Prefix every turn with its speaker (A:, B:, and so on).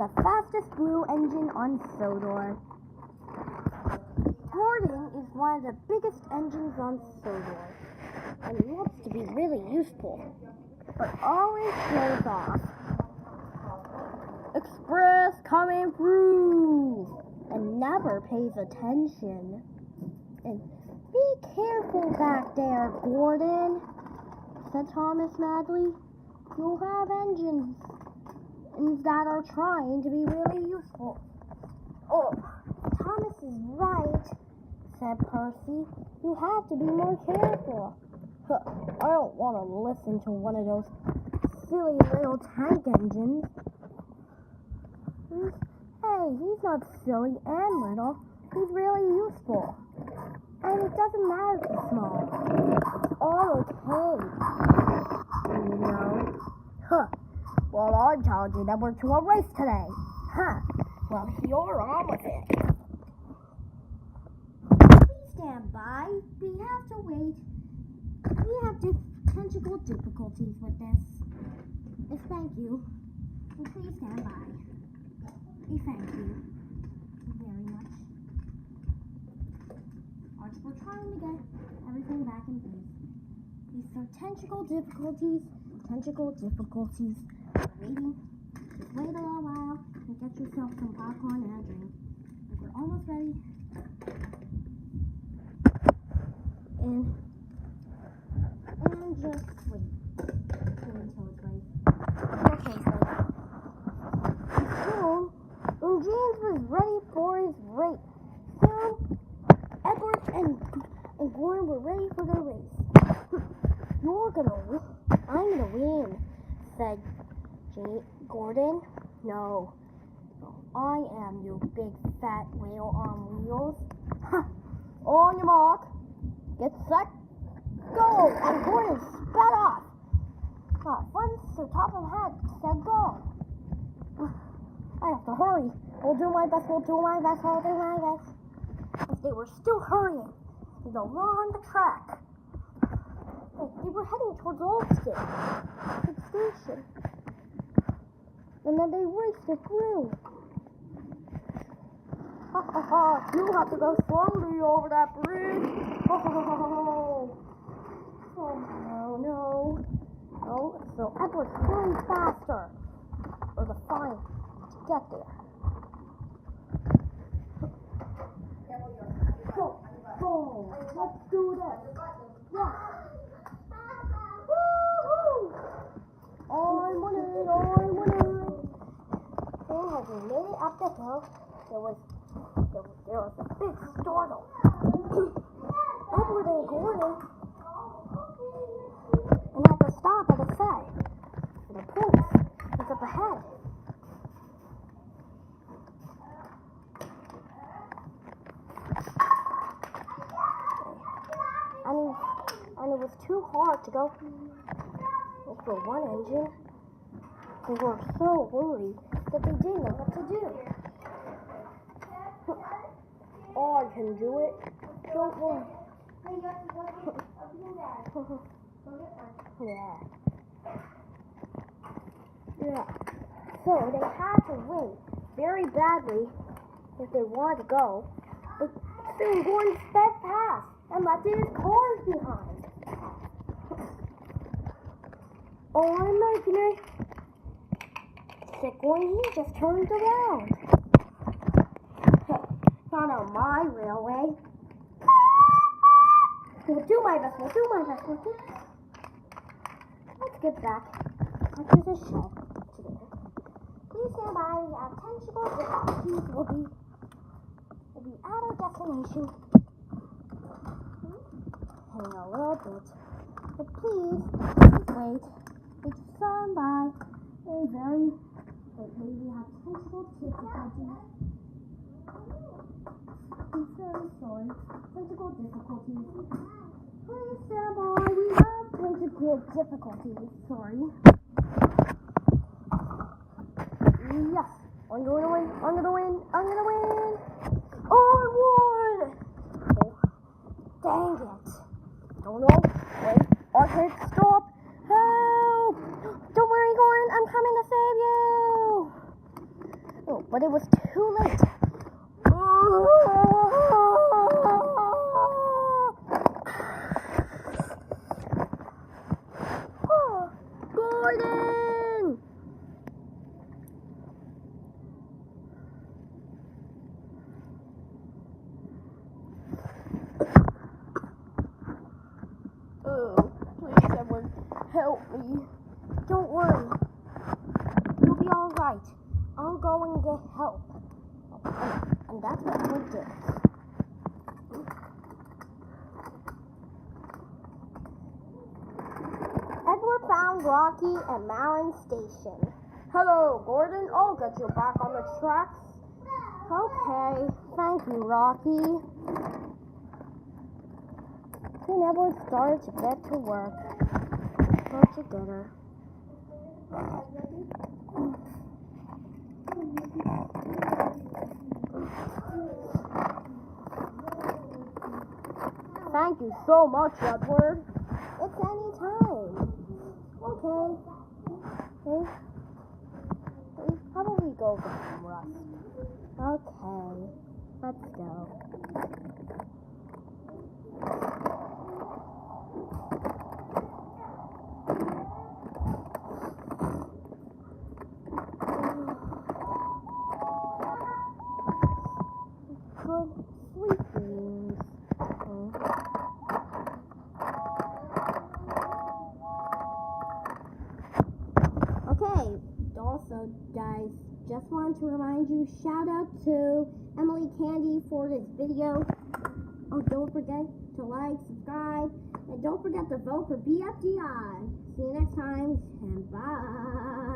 A: the fastest blue engine on Sodor. Gordon is one of the biggest engines on Sodor, and he looks to be really useful, but always shows off. Express coming through, and never pays attention. And be careful back there, Gordon, said Thomas madly. You'll have engines that are trying to be really useful. Oh, Thomas is right, said Percy. You have to be more careful. I don't want to listen to one of those silly little tank engines. Hey, he's not silly and little. He's really useful. And it doesn't matter if he's small. It's all okay. You know? Well, I'm telling you that we're to a race today. Well, you're on with it. Please stand by. We have to wait. We have technical difficulties with this. Thank you. Please stand by. Thank you very much. We're trying to get everything back in place. These are technical difficulties. Waiting. Just wait a little while and get yourself some popcorn and a drink. We're almost ready. And just wait until it's ready. Okay, so when James was ready for his race, soon Edward and Gordon were ready for their race. You're gonna win. I'm gonna win, said Gordon. No, I am, you big fat whale on wheels. On your mark, get set, go! And Gordon sped off. Once the top of the head said go. I have to hurry. We'll do my best. As they were still hurrying, they were on the track. They were heading towards Olmsted, the station. And then they raced it through. You have to go slowly over that bridge. No. So Edward's going faster. Or the fine to get there. Go. Let's do this. Yeah. Woo-hoo! I'm winning. And as we made it up the hill, there was a big startle. Edward and Gordon, and had to stop at the side. And the police was up ahead. And it was too hard to go for one engine. They were so worried that they didn't know what to do. I can do it. Don't worry. Yeah. So they had to win very badly if they wanted to go. But soon Gordon sped past and left his cars behind. I'm making it. Said Gordon, he just turned around. Not on my railway. We'll do my best. Let's get back to the show today. Please stand by. We have technical difficulties. We'll be at our destination in a little bit. But please wait. It's stand by. We have technical difficulties. I'm very sorry. Technical difficulties. Please stand by. We have technical difficulties. Sorry. Yes. I'm gonna win. I won! Oh, dang it. Oh no. Wait. I can't stop. Help! Don't worry, Gordon. I'm coming to save you. but it was too late. Gordon! Oh, please, someone help me. Don't worry. You'll be all right. I'll go and get help. And that's what Edward did. Edward found Rocky at Marin Station. Hello, Gordon. I'll get you back on the tracks. Okay. Thank you, Rocky. Then Edward started to get to work. Go to dinner. Thank you so much, Edward. It's any time. Okay. Hey, how about we go get some rest? Okay, let's go. Good sleep dreams. Okay, also, guys, just wanted to remind you, shout out to Emily Candy for this video. Oh, don't forget to like, subscribe, and don't forget to vote for BFDI. See you next time, and bye.